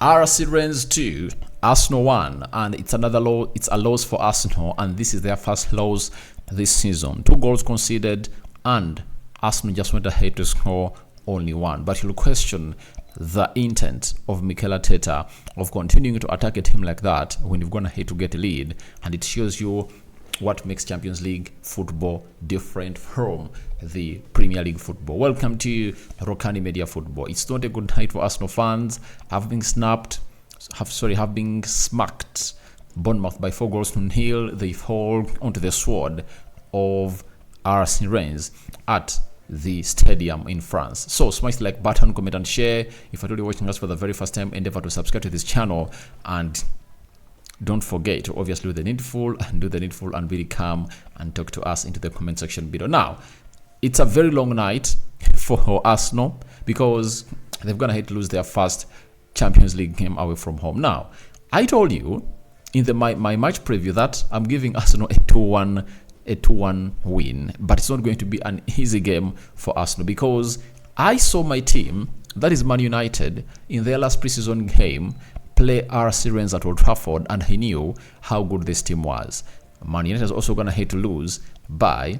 RC Rens 2, Arsenal 1, and it's another loss. It's a loss for Arsenal, and this is their first loss this season. 2 goals conceded, and Arsenal just went ahead to score only 1. But you'll question the intent of Mikel Arteta of continuing to attack a team like that when you've gone ahead to get a lead, and it shows you what makes Champions League football different from the Premier League football. Welcome to Rokani Media Football. It's not a good night for Arsenal fans. Have been smacked Bournemouth by 4-0. They fall onto the sword of RC Rens at the stadium in France. So smash the like button, comment and share. If you're watching us for the very first time, endeavor to subscribe to this channel, and don't forget to obviously do the needful and really come and talk to us into the comment section below. Now, it's a very long night for Arsenal because they've gone ahead to lose their first Champions League game away from home. Now, I told you in my match preview that I'm giving Arsenal a 2-1 win, but it's not going to be an easy game for Arsenal because I saw my team, that is Man United, in their last preseason game play RC Rens at Old Trafford, and I knew how good this team was. Man United is also going to hate to lose by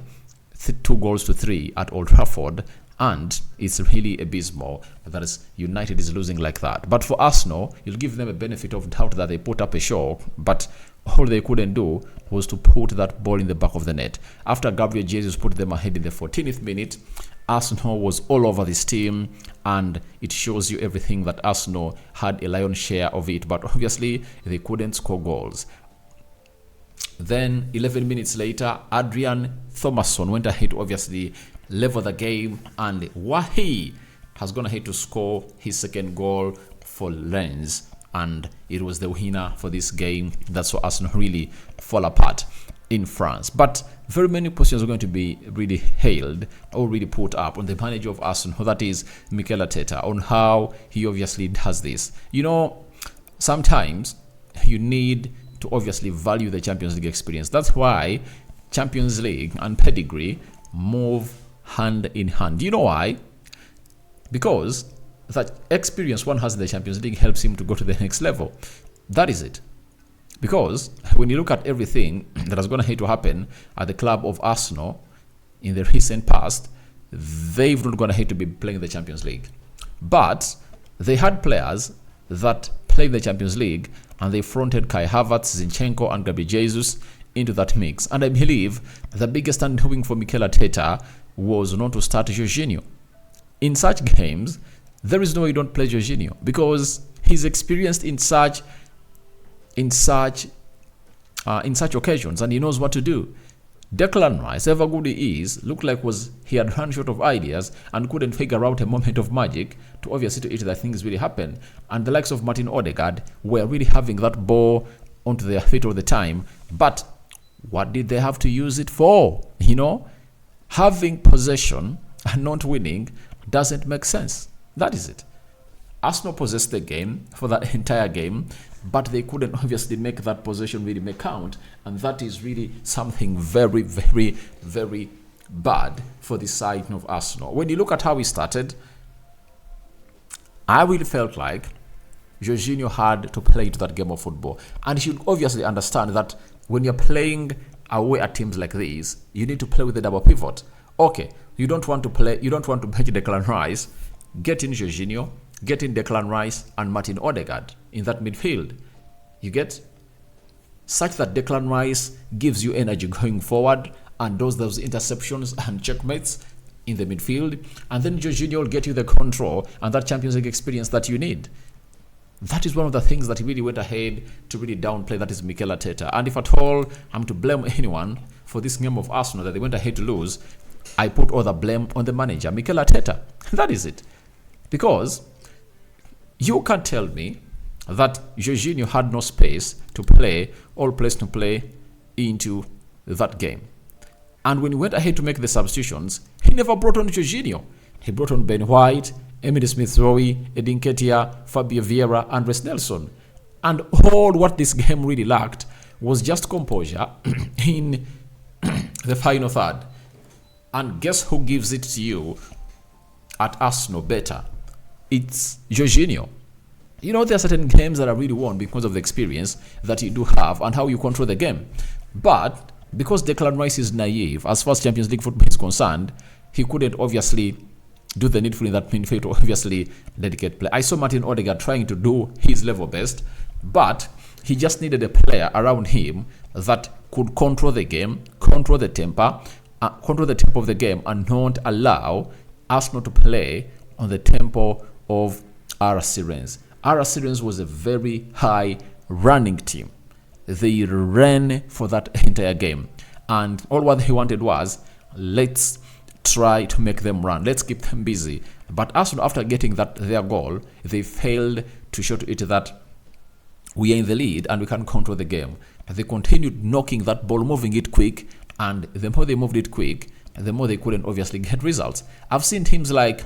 2-3 at Old Trafford, and it's really abysmal that is United is losing like that. But for Arsenal, you'll give them a benefit of doubt that they put up a show, but all they couldn't do was to put that ball in the back of the net. After Gabriel Jesus put them ahead in the 14th minute, Arsenal was all over this team, and it shows you everything that Arsenal had a lion's share of it, but obviously they couldn't score goals. Then 11 minutes later, Adrian Thomasson went ahead to obviously level the game, and Wahi has gone ahead to score his second goal for Rens, and it was the winner for this game. That's why Arsenal really fall apart in France. But very many questions are going to be really hailed or really put up on the manager of Arsenal, that is Mikel Arteta, on how he obviously does this. You know, sometimes you need to obviously value the Champions League experience. That's why Champions League and pedigree move hand in hand. You know why? Because that experience one has in the Champions League helps him to go to the next level. That is it. Because when you look at everything that has gone ahead to happen at the club of Arsenal in the recent past, they've not gone ahead to be playing the Champions League. But they had players that played the Champions League, and they fronted Kai Havertz, Zinchenko, and Gabriel Jesus into that mix. And I believe the biggest undoing for Mikel Arteta was not to start Jorginho. In such games, there is no way you don't play Jorginho because he's experienced in such occasions, and he knows what to do. Declan Rice, ever good he is, looked like he had run short of ideas and couldn't figure out a moment of magic to obviously to it that things really happen. And the likes of Martin Odegaard were really having that ball onto their feet all the time. But what did they have to use it for? You know, having possession and not winning doesn't make sense. That is it. Arsenal possessed the game for that entire game, but they couldn't obviously make that possession really make count, and that is really something very, very, very bad for the side of Arsenal. When you look at how we started, I really felt like Jorginho had to play to that game of football, and you should obviously understand that when you're playing away at teams like these, you need to play with the double pivot. Okay, you don't want to bench Declan Rice, get in Jorginho, get in Declan Rice and Martin Odegaard in that midfield. You get such that Declan Rice gives you energy going forward and does those interceptions and checkmates in the midfield, and then Jorginho will get you the control and that Champions League experience that you need. That is one of the things that he really went ahead to really downplay, that is Mikel Arteta. And if at all I'm to blame anyone for this game of Arsenal that they went ahead to lose, I put all the blame on the manager, Mikel Arteta. That is it. Because you can't tell me that Jorginho had no space to play or place to play into that game. And when he went ahead to make the substitutions, he never brought on Jorginho. He brought on Ben White, Emile Smith-Rowe, Edin Ketia, Fabio Vieira, and Rhys Nelson. And all what this game really lacked was just composure in the final third. And guess who gives it to you at Arsenal better? It's Jorginho. You know, there are certain games that are really won because of the experience that you do have and how you control the game. But because Declan Rice is naive, as far as Champions League football is concerned, he couldn't obviously do the needful in that midfield to obviously dedicate play. I saw Martin Odegaard trying to do his level best, but he just needed a player around him that could control the game, control the tempo of the game, and not allow Arsenal to play on the tempo of RC Rens. RC Rens was a very high running team. They ran for that entire game, and all what he wanted was, let's try to make them run, let's keep them busy. But Arsenal, after getting their goal, they failed to show to it that we are in the lead and we can control the game. They continued knocking that ball, moving it quick, and the more they moved it quick, the more they couldn't obviously get results. I've seen teams like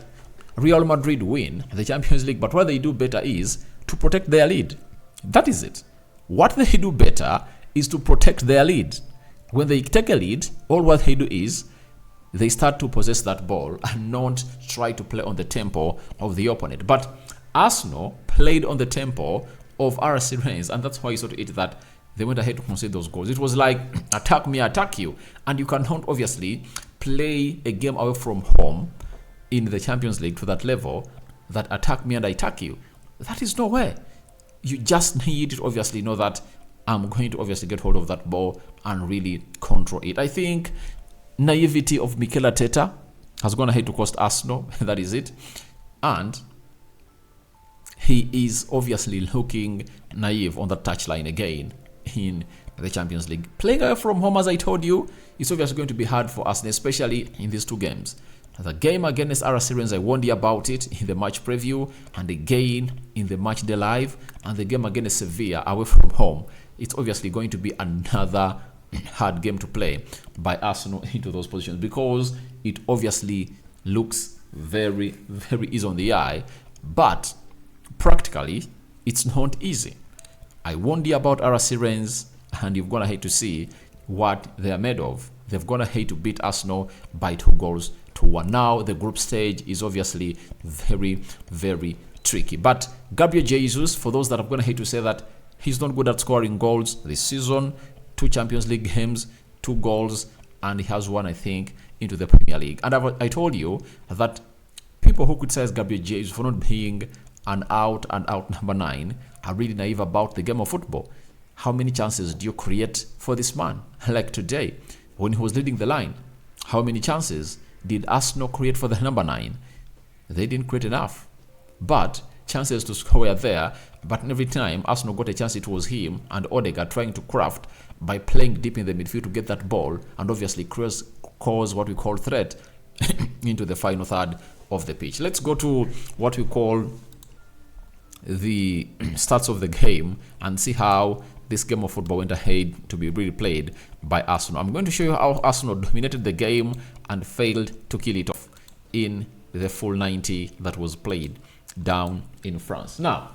Real Madrid win the Champions League, but what they do better is to protect their lead. That is it. What they do better is to protect their lead. When they take a lead, all what they do is they start to possess that ball and not try to play on the tempo of the opponent. But Arsenal played on the tempo of RC Rens, and that's why you saw to it that they went ahead to concede those goals. It was like, attack me, attack you. And you cannot obviously play a game away from home in the Champions League to that level, that attack me and I attack you. That is nowhere. You just need to obviously know that I'm going to obviously get hold of that ball and really control it. I think naivety of Mikel Arteta has gone ahead to cost Arsenal. That is it. And he is obviously looking naive on the touchline again in the Champions League. Playing away from home, as I told you, is obviously going to be hard for Arsenal, especially in these two games. The game against RC Rens, I warned you about it in the match preview, and again in the match day live, and the game against Sevilla away from home. It's obviously going to be another hard game to play by Arsenal into those positions, because it obviously looks very, very easy on the eye, but practically it's not easy. I warned you about RC Rens, and you've gone ahead to see what they are made of. They've gone ahead to beat Arsenal by 2-1. Now the group stage is obviously very, very tricky. But Gabriel Jesus, for those that have gone ahead to say that he's not good at scoring goals this season, 2 Champions League games, 2 goals, and he has one, I think, into the Premier League. And I told you that people who criticize Gabriel Jesus for not being an out-and-out number 9 are really naive about the game of football. How many chances do you create for this man? Like today, when he was leading the line, how many chances did Arsenal create for the number 9? They didn't create enough. But chances to score were there. But every time Arsenal got a chance, it was him and Odegaard trying to craft by playing deep in the midfield to get that ball and obviously cause what we call threat into the final third of the pitch. Let's go to what we call the stats of the game and see how this game of football went ahead to be really played by Arsenal. I'm going to show you how Arsenal dominated the game and failed to kill it off in the full 90 that was played down in France. Now,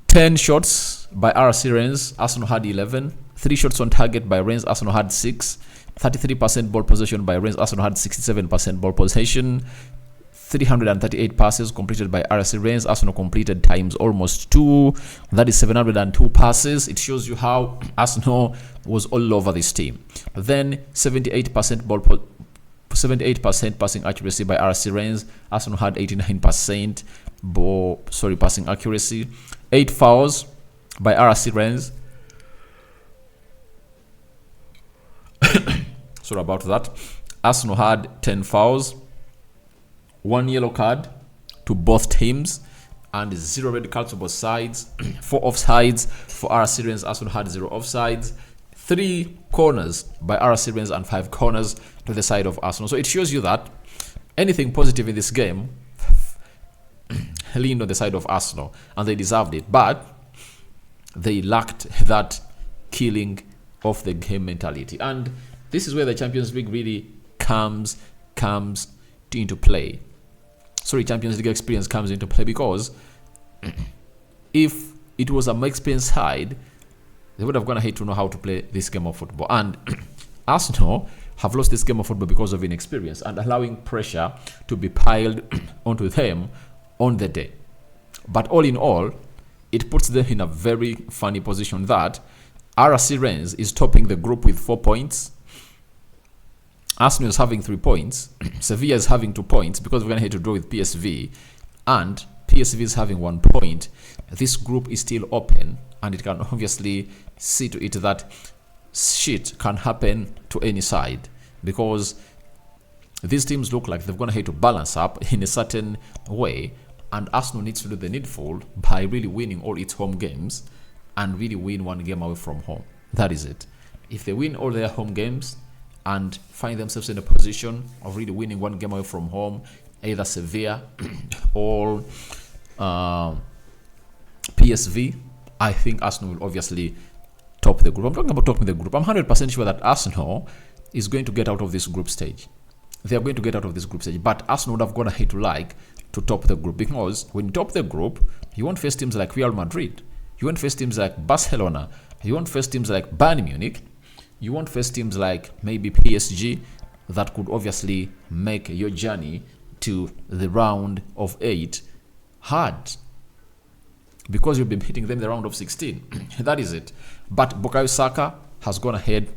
10 shots by RC Rens, Arsenal had 11. 3 shots on target by Rens, Arsenal had 6. 33% ball possession by Rens, Arsenal had 67% ball possession. 338 passes completed by RC Rens. Arsenal completed times almost 2. That is 702 passes. It shows you how Arsenal was all over this team. Then 78% passing accuracy by RC Rens. Arsenal had 89% passing accuracy. 8 fouls by RC Rens. Sorry about that. Arsenal had 10 fouls. 1 yellow card to both teams and 0 red cards to both sides. 4 offsides for RC Rens. Arsenal had 0 offsides. 3 corners by RC Rens and 5 corners to the side of Arsenal. So it shows you that anything positive in this game leaned on the side of Arsenal, and they deserved it, but they lacked that killing of the game mentality. And this is where the Champions League really comes into play. Champions League experience comes into play, because if it was a more experienced side, they would have gone ahead to know how to play this game of football. And Arsenal have lost this game of football because of inexperience and allowing pressure to be piled onto them on the day. But all in all, it puts them in a very funny position that RC Rens is topping the group with 4 points. Arsenal is having 3 points. Sevilla is having 2 points because we're going to have to draw with PSV. And PSV is having 1 point. This group is still open, and it can obviously see to it that shit can happen to any side, because these teams look like they're going to have to balance up in a certain way, and Arsenal needs to do the needful by really winning all its home games and really win 1 game away from home. That is it. If they win all their home games and find themselves in a position of really winning 1 game away from home, either Sevilla or PSV, I think Arsenal will obviously top the group. I'm talking about topping the group. I'm 100% sure that Arsenal is going to get out of this group stage. They are going to get out of this group stage, but Arsenal would have gone ahead to top the group, because when you top the group, you won't face teams like Real Madrid, you won't face teams like Barcelona, you won't face teams like Bayern Munich, you won't face teams like maybe PSG that could obviously make your journey to the round of 8 hard, because you'll be hitting them in the round of 16. That is it. But Bukayo Saka has gone ahead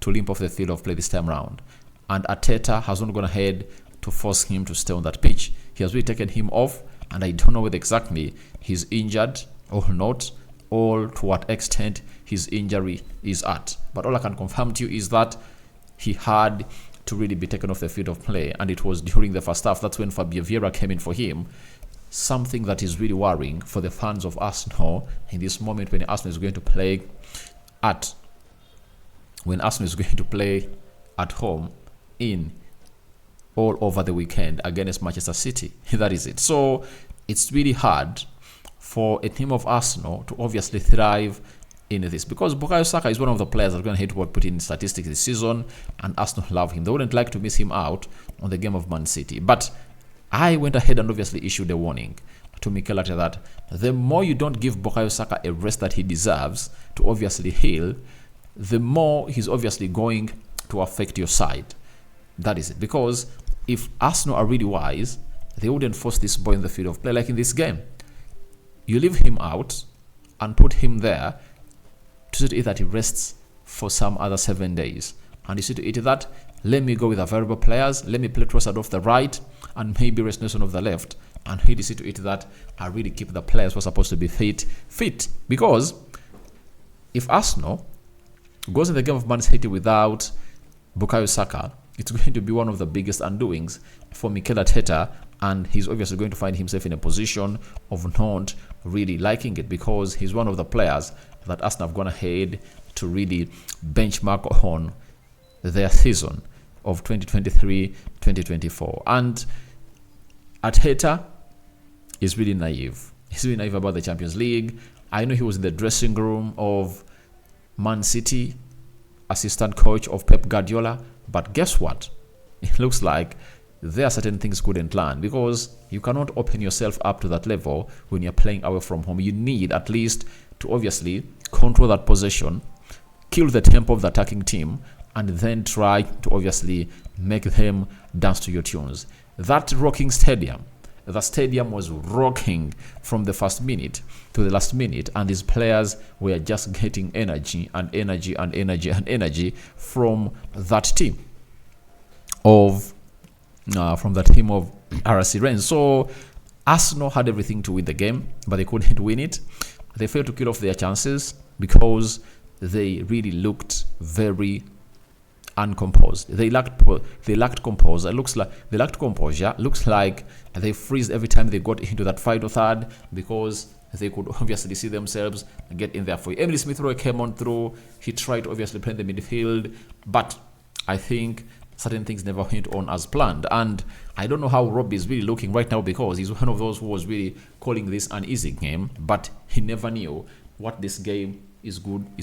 to limp off the field of play this time round, and Arteta has not gone ahead to force him to stay on that pitch. He has really taken him off, and I don't know whether exactly he's injured or not, or to what extent his injury is at. But all I can confirm to you is that he had to really be taken off the field of play, and it was during the first half. That's when Fabio Vieira came in for him. Something that is really worrying for the fans of Arsenal in this moment when Arsenal is going to play at home in all over the weekend against Manchester City. That is it. So it's really hard for a team of Arsenal to obviously thrive in this, because Bukayo Saka is one of the players that are going to hate what put in statistics this season, and Arsenal love him. They wouldn't like to miss him out on the game of Man City. But I went ahead and obviously issued a warning to Mikel Arteta that the more you don't give Bukayo Saka a rest that he deserves to obviously heal, the more he's obviously going to affect your side. That is it. Because if Arsenal are really wise, they wouldn't force this boy in the field of play like in this game. You leave him out and put him there to see to it that he rests for some other 7 days. And you see to it that, let me go with available players, let me play Trossard off the right, and maybe rest Nelson off the left. And he see to it that I really keep the players who are supposed to be fit. Because if Arsenal goes in the game of Man City without Bukayo Saka, it's going to be one of the biggest undoings for Mikel Arteta, and he's obviously going to find himself in a position of not really liking it, because he's one of the players that Arsenal have gone ahead to really benchmark on their season of 2023-2024. And Arteta is really naive. He's really naive about the Champions League. I know he was in the dressing room of Man City, assistant coach of Pep Guardiola, but guess what? It looks like there are certain things couldn't learn, because you cannot open yourself up to that level when you're playing away from home. You need at least to obviously control that possession, kill the tempo of the attacking team, and then try to obviously make them dance to your tunes. That rocking stadium, the stadium was rocking from the first minute to the last minute, and these players were just getting energy and energy and energy and energy from that team of RC Rens. So Arsenal had everything to win the game, but they couldn't win it. They failed to kill off their chances because they really looked very uncomposed. They lacked composure. They lacked composure. Looks like they freezed every time they got into that final third, because they could obviously see themselves get in there for it. Emily Smith-Rowe came on through. He tried to obviously play in the midfield, but I think certain things never went on as planned. And I don't know how Robbie is really looking right now, because he's one of those who was really calling this an easy game, but he never knew what this game is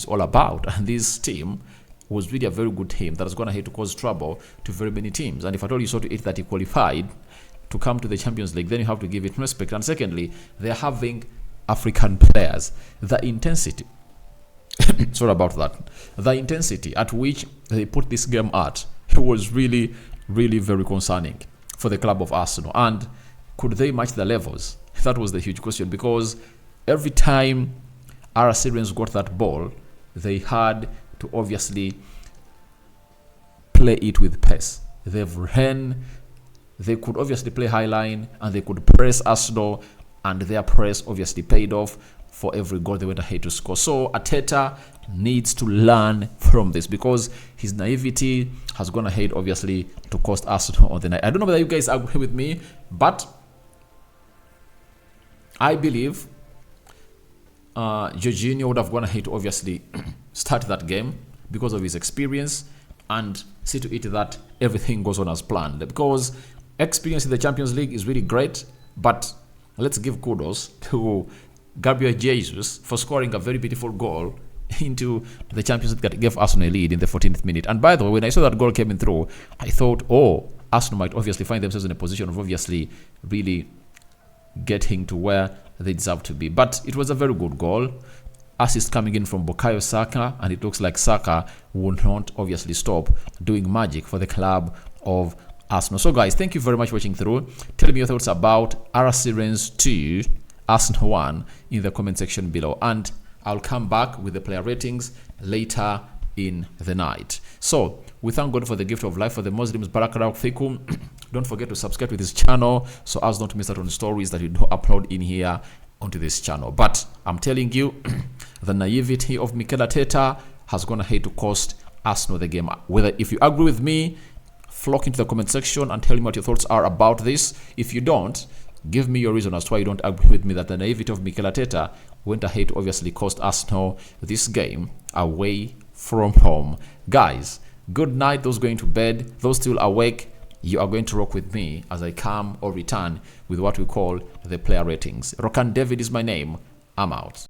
all about. And this team was really a very good team that is going to have to cause trouble to very many teams. And if at all you saw to it that he qualified to come to the Champions League, then you have to give it respect. And secondly, they're having African players. The intensity, sorry about that, the intensity at which they put this game at, it was really, really very concerning for the club of Arsenal. And could they match the levels? That was the huge question, because every time RC Rens got that ball, they had to obviously play it with pace. They've ran, they could obviously play high line, and they could press Arsenal, and their press obviously paid off for every goal they went ahead to score. So Arteta needs to learn from this, because his naivety has gone ahead obviously to cost Arsenal on the night. I don't know whether you guys agree with me, but I believe Jorginho would have gone ahead to obviously start that game because of his experience, and see to it that everything goes on as planned, because experience in the Champions League is really great. But let's give kudos to Gabriel Jesus for scoring a very beautiful goal into the Champions League that gave Arsenal a lead in the 14th minute. And by the way, when I saw that goal coming through, I thought, oh, Arsenal might obviously find themselves in a position of obviously really getting to where they deserve to be. But it was a very good goal. Assist coming in from Bukayo Saka, and it looks like Saka will not obviously stop doing magic for the club of Arsenal. So guys, thank you very much for watching through. Tell me your thoughts about RC Rens 2, Arsenal 1 in the comment section below, and I'll come back with the player ratings later in the night. So we thank God for the gift of life. For the Muslims, Barakallahu Fikum. Don't forget to subscribe to this channel so as not to miss out on stories that we do upload in here onto this channel. But I'm telling you, the naivety of Mikel Arteta has gone ahead to cost Arsenal the game. Whether if you agree with me, flock into the comment section and tell me what your thoughts are about this. If you don't, give me your reason as to why you don't agree with me that the naivety of Mikel Arteta went ahead to obviously cost Arsenal this game away from home. Guys, good night. Those going to bed, those still awake, you are going to rock with me as I come or return with what we call the player ratings. Rokani David is my name. I'm out.